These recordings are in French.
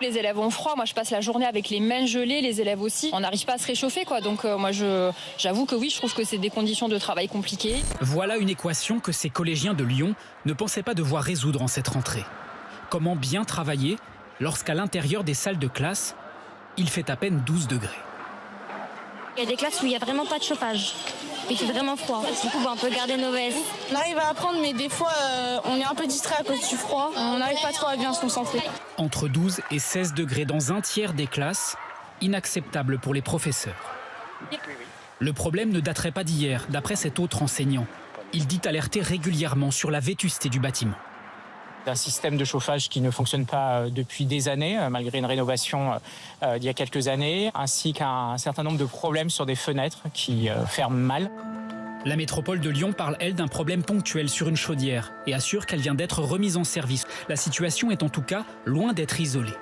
Les élèves ont froid, moi je passe la journée avec les mains gelées, les élèves aussi. On n'arrive pas à se réchauffer quoi, donc moi j'avoue que oui, je trouve que c'est des conditions de travail compliquées. Voilà une équation que ces collégiens de Lyon ne pensaient pas devoir résoudre en cette rentrée. Comment bien travailler lorsqu'à l'intérieur des salles de classe, il fait à peine 12 degrés. Il y a des classes où il n'y a vraiment pas de chauffage. Il fait vraiment froid. Du coup, on peut garder nos vestes. On arrive à apprendre, mais des fois, on est un peu distrait à cause du froid. On n'arrive pas trop à bien se concentrer. Entre 12 et 16 degrés dans un tiers des classes, inacceptable pour les professeurs. Le problème ne daterait pas d'hier, d'après cet autre enseignant. Il dit alerter régulièrement sur la vétusté du bâtiment. Un système de chauffage qui ne fonctionne pas depuis des années, malgré une rénovation d'il y a quelques années, ainsi qu'un certain nombre de problèmes sur des fenêtres qui ferment mal. La métropole de Lyon parle, elle, d'un problème ponctuel sur une chaudière et assure qu'elle vient d'être remise en service. La situation est en tout cas loin d'être isolée.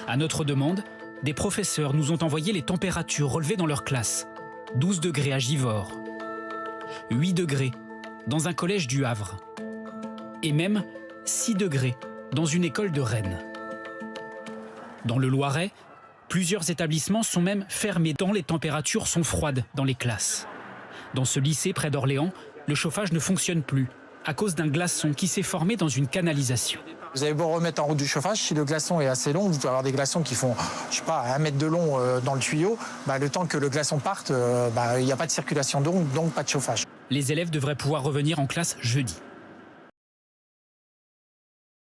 À notre demande, des professeurs nous ont envoyé les températures relevées dans leur classe. 12 degrés à Givors, 8 degrés dans un collège du Havre et même 6 degrés dans une école de Rennes. Dans le Loiret, plusieurs établissements sont même fermés tant les températures sont froides dans les classes. Dans ce lycée près d'Orléans, le chauffage ne fonctionne plus à cause d'un glaçon qui s'est formé dans une canalisation. Vous avez beau remettre en route du chauffage, si le glaçon est assez long, vous pouvez avoir des glaçons qui font, je sais pas, 1 mètre de long dans le tuyau. Le temps que le glaçon parte, il n'y a pas de circulation d'eau, donc pas de chauffage. Les élèves devraient pouvoir revenir en classe jeudi.